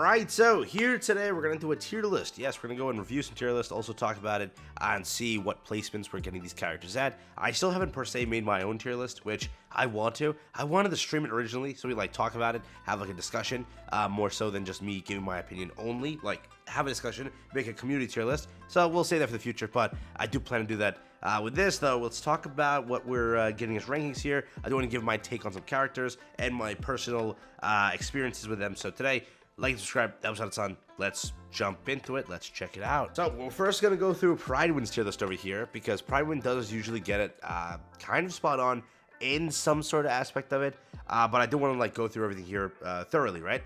Alright, so here today we're going to do a tier list. Yes, we're going to go and review some tier lists, also talk about it and see what placements we're getting these characters at. I still haven't per se made my own tier list, which I want to. I wanted to stream it originally, so we like talk about it, have like a discussion, more so than just me giving my opinion only. Like, have a discussion, make a community tier list. So we'll say that for the future, but I do plan to do that. With this, though, let's talk about what we're getting as rankings here. I do want to give my take on some characters and my personal experiences with them. So today, like and subscribe. That was how it's done. Let's jump into it. Let's check it out. So we're first going to go through Pridewind's tier list over here, because Pridewind does usually get it kind of spot on in some sort of aspect of it. But I do want to like go through everything here thoroughly, right?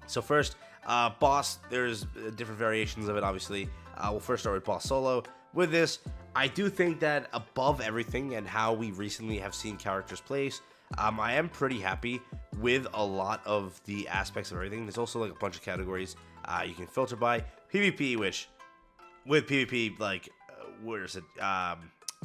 So first, boss, there's different variations of it, obviously. We'll first start with boss solo. With this, I do think that above everything and how we recently have seen characters placed, I am pretty happy with a lot of the aspects of everything. There's also like a bunch of categories you can filter by. PvP, which with PvP, like, where is it?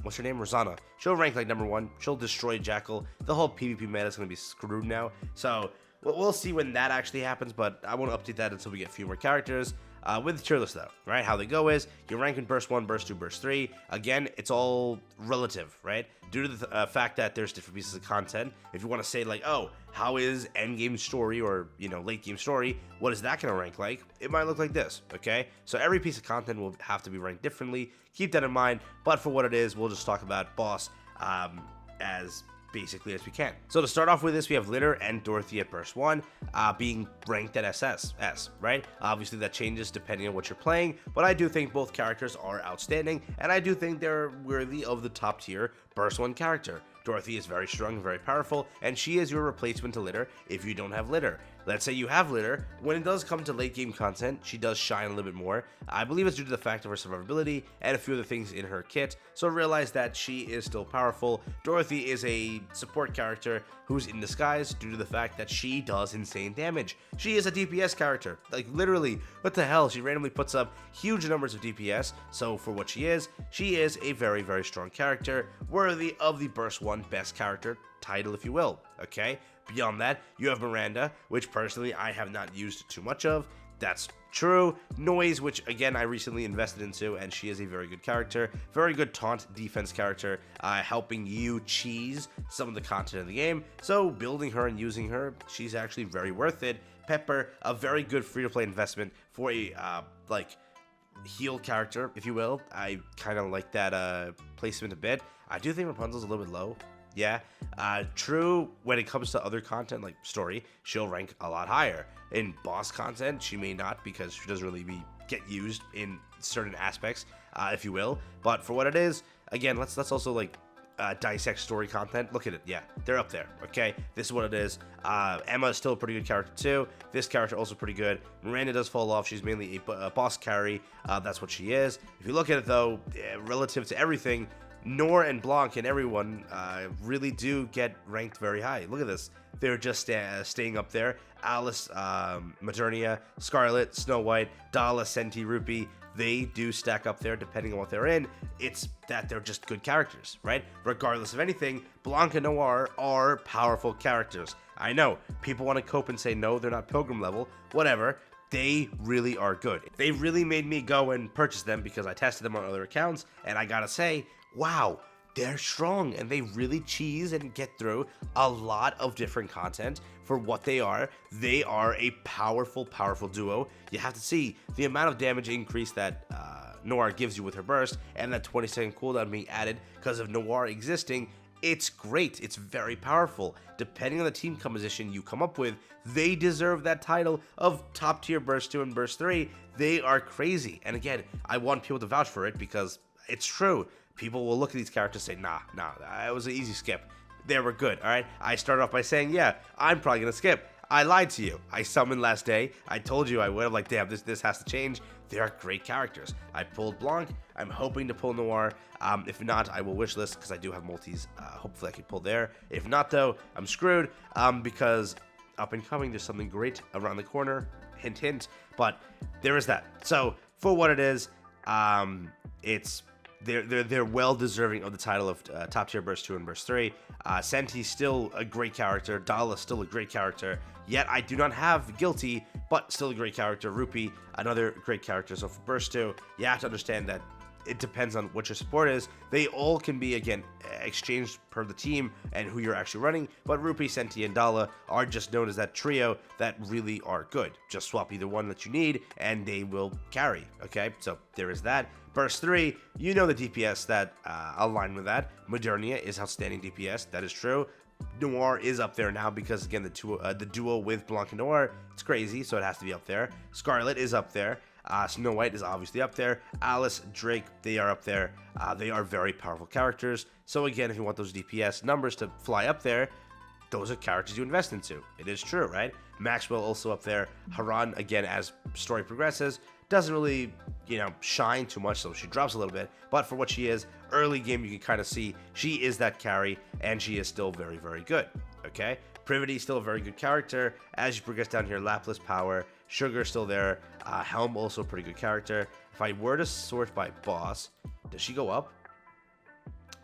What's her name? Rosanna. She'll rank like #1. She'll destroy Jackal. The whole PvP meta is going to be screwed now. So we'll see when that actually happens, but I won't update that until we get a few more characters. With the tier list, though, right? How they go is you rank in burst 1, burst 2, burst 3. Again, it's all relative, right? Due to the fact that there's different pieces of content. If you want to say, like, oh, how is endgame story or, you know, late game story? What is that going to rank like? It might look like this, okay? So every piece of content will have to be ranked differently. Keep that in mind. But for what it is, we'll just talk about boss as basically as we can. So to start off with this, we have Litter and Dorothy at burst 1 being ranked at S, right? Obviously that changes depending on what you're playing, but I do think both characters are outstanding, and I do think they're worthy of the top tier burst 1 character. Dorothy is very strong and very powerful, and she is your replacement to Litter if you don't have Litter. Let's say you have Litter, when it does come to late game content, she does shine a little bit more. I believe it's due to the fact of her survivability and a few other things in her kit, so realize that she is still powerful. Dorothy is a support character who's in disguise due to the fact that she does insane damage. She is a DPS character, like literally, what the hell, she randomly puts up huge numbers of DPS, so for what she is a very, very strong character, worthy of the burst 1 best character title, if you will, okay? Beyond that, you have Miranda, which personally I have not used too much of. That's true. Noise, which again I recently invested into, and she is a very good character, very good taunt defense character, helping you cheese some of the content of the game. So building her and using her, she's actually very worth it. Pepper, a very good free-to-play investment for a like heal character, if you will. I kind of like that placement a bit. I do think Rapunzel's a little bit low. Yeah, true, when it comes to other content like story, she'll rank a lot higher. In boss content, she may not, because she doesn't really get used in certain aspects, if you will. But for what it is, again, let's also like dissect story content. Look at it, yeah, they're up there, okay? This is what it is. Emma is still a pretty good character too. This character also pretty good. Miranda does fall off. She's mainly a boss carry. That's what she is. If you look at it though, relative to everything, Noor and Blanc and everyone really do get ranked very high. Look at this. They're just staying up there. Alice, Maternia, Scarlet, Snow White, Dala, Senti, Rupee, they do stack up there depending on what they're in. It's that they're just good characters, right? Regardless of anything, Blanc and Noir are powerful characters. I know, people want to cope and say, no, they're not Pilgrim level, whatever. They really are good. They really made me go and purchase them because I tested them on other accounts, and I gotta say, wow, they're strong, and they really cheese and get through a lot of different content for what they are. They are a powerful, powerful duo. You have to see the amount of damage increase that Noir gives you with her burst, and that 20-second cooldown being added because of Noir existing. It's great. It's very powerful. Depending on the team composition you come up with, they deserve that title of top tier burst 2 and burst 3. They are crazy. And again, I want people to vouch for it because it's true. People will look at these characters and say, nah, that was an easy skip. They were good, all right? I started off by saying, yeah, I'm probably going to skip. I lied to you. I summoned last day. I told you I would. I'm like, damn, this has to change. They are great characters. I pulled Blanc. I'm hoping to pull Noir. If not, I will wishlist because I do have multis. Hopefully I can pull there. If not, though, I'm screwed because up and coming, there's something great around the corner. Hint, hint. But there is that. So for what it is, they're well deserving of the title of top tier burst 2 and burst 3. Senti's still a great character. Dala's still a great character. Yet I do not have Guilty but still a great character. Rupee, another great character. So for Burst 2, you have to understand that it depends on what your support is. They all can be, again, exchanged per the team and who you're actually running, but Rupee, Senti, and Dala are just known as that trio that really are good. Just swap either one that you need, and they will carry, okay? So there is that. Burst 3, you know the DPS that align with that. Modernia is outstanding DPS, that is true. Noir is up there now because, again, the duo with Blanc and Noir, it's crazy, so it has to be up there. Scarlet is up there. Snow White is obviously up there. Alice, Drake, they are up there. They are very powerful characters. So again, if you want those DPS numbers to fly up there, those are characters you invest into. It is true, right? Maxwell also up there. Haran, again, as story progresses, doesn't really, shine too much, so she drops a little bit. But for what she is, early game, you can kind of see she is that carry, and she is still very, very good, okay? Privity, still a very good character. As you progress down here, Laplace, Power, Sugar still there. Helm, also a pretty good character. If I were to sort by boss, does she go up?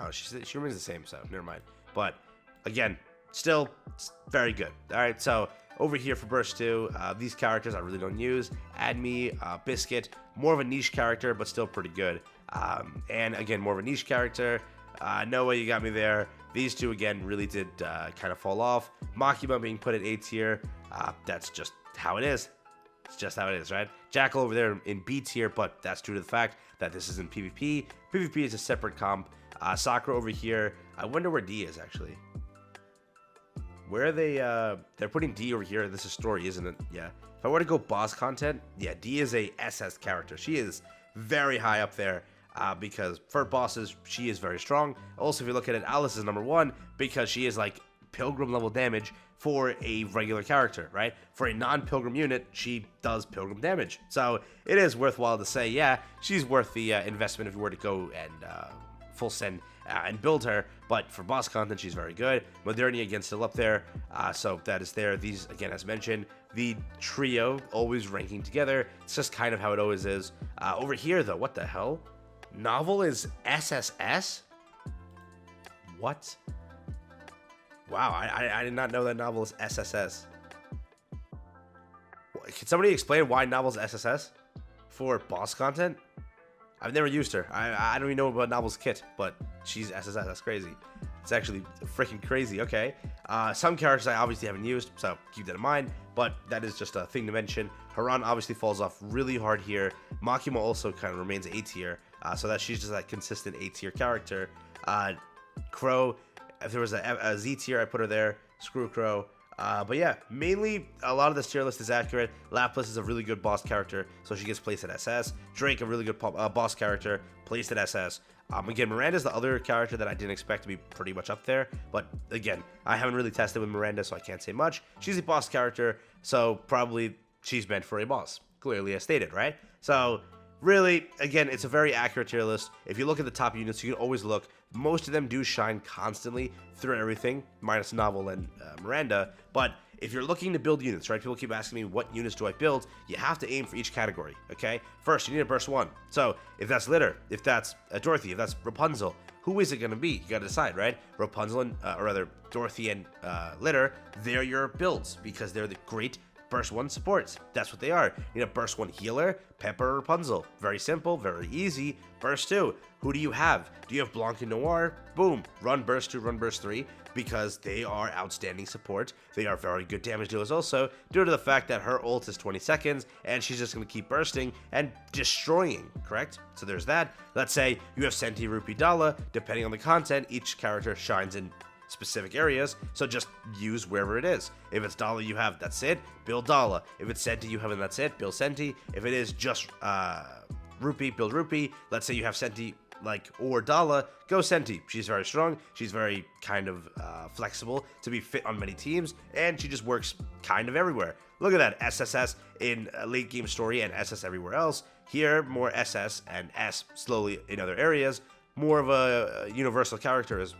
Oh, she remains the same, so never mind. But, again, still very good. All right, so over here for Burst 2, these characters I really don't use. Adme, Biscuit, more of a niche character, but still pretty good. And, again, more of a niche character. Noah, you got me there. These two, again, really did kind of fall off. Makima being put at A tier. That's just how it is. It's just how it is, right? Jackal over there in B tier, but that's due to the fact that this isn't PvP. PvP is a separate comp. Sakura over here. I wonder where D is, actually. Where are they? They're putting D over here. This is story, isn't it? Yeah. If I were to go boss content, yeah, D is a SS character. She is very high up there. Because for bosses, she is very strong. Also, if you look at it, Alice is number 1 because she is like Pilgrim level damage for a regular character, right? For a non-Pilgrim unit, she does Pilgrim damage. So it is worthwhile to say, yeah, she's worth the investment if you were to go and full send and build her. But for boss content, she's very good. Modernia, again, still up there. So that is there. These, again, as mentioned, the trio always ranking together. It's just kind of how it always is. Over here, though, what the hell? Novel is SSS? What? Wow, I did not know that Novel is SSS. Can somebody explain why Novel's SSS? For boss content? I've never used her. I don't even know about Novel's kit, but she's SSS. That's crazy. It's actually freaking crazy. Okay. Some characters I obviously haven't used, so keep that in mind, but that is just a thing to mention. Haran obviously falls off really hard here. Makima also kind of remains A tier. So that she's just that consistent A tier character. Crow, if there was a Z tier, I put her there. Screw Crow. But yeah, mainly a lot of this tier list is accurate. Lapis is a really good boss character, so she gets placed at SS. Drake, a really good boss character, placed at SS. Again, Miranda's the other character that I didn't expect to be pretty much up there. But again, I haven't really tested with Miranda, so I can't say much. She's a boss character, so probably she's meant for a boss. Clearly as stated, right? So really, again, it's a very accurate tier list. If you look at the top units, you can always look. Most of them do shine constantly through everything, minus Novel and Miranda. But if you're looking to build units, right? People keep asking me, what units do I build? You have to aim for each category, okay? First, you need a burst 1. So if that's Litter, if that's Dorothy, if that's Rapunzel, who is it going to be? You got to decide, right? Rapunzel and, or rather, Dorothy and Litter, they're your builds because they're the great Burst 1 supports. That's what they are. You need a Burst 1 healer, Pepper, or Rapunzel. Very simple, very easy. Burst 2, who do you have? Do you have Blanc and Noir? Boom. Run Burst 2, run Burst 3, because they are outstanding support. They are very good damage dealers also, due to the fact that her ult is 20 seconds, and she's just going to keep bursting and destroying, correct? So there's that. Let's say you have Senti, Rupee, Dala. Depending on the content, each character shines in specific areas, so just use wherever it is. If it's Dala you have, that's it, build Dala. If it's Senti you have, and that's it, build Senti. If it is just Rupee, build Rupee. Let's say you have Senti or Dala, go Senti. She's very strong, she's very kind of flexible to be fit on many teams, and she just works kind of everywhere. Look at that, SSS in late game story and SS everywhere else. Here, more SS and S slowly in other areas. More of a universal character is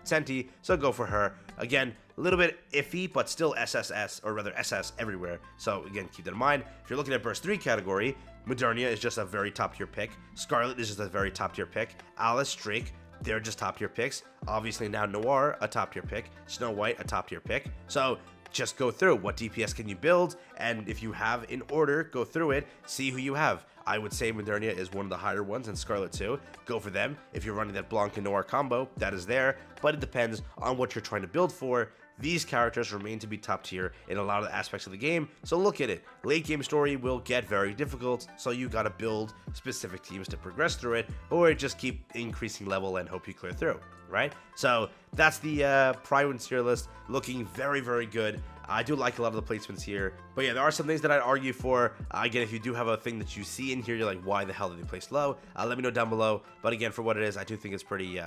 Senti, so go for her. Again, a little bit iffy, but still SSS, or rather SS everywhere. So again, keep that in mind. If you're looking at Burst 3 category, Modernia is just a very top tier pick. Scarlet is just a very top tier pick. Alice, Drake, they're just top tier picks. Obviously now Noir, a top tier pick. Snow White, a top tier pick. So just go through what DPS can you build, and if you have in order, go through it, see who you have. I would say Modernia is one of the higher ones, and Scarlet too. Go for them. If you're running that Blanc and Noir combo, that is there, but it depends on what you're trying to build for. These characters remain to be top tier in a lot of the aspects of the game, so look at it. Late game story will get very difficult, so you gotta build specific teams to progress through it, or just keep increasing level and hope you clear through, right? So that's the Prime tier list, looking very, very good. I do like a lot of the placements here, but yeah, there are some things that I'd argue for. Again, if you do have a thing that you see in here, you're like, why the hell did they place low? Let me know down below, but again, for what it is, I do think it's pretty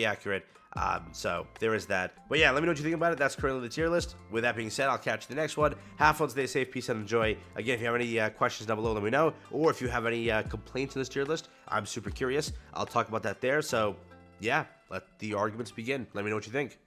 accurate. So there is that. But yeah, let me know what you think about it. That's currently the tier list. With that being said, I'll catch you in the next one. Have fun, stay safe, peace, and enjoy. Again, if you have any questions down below, let me know. Or if you have any complaints in this tier list, I'm super curious. I'll talk about that there. So yeah, let the arguments begin. Let me know what you think.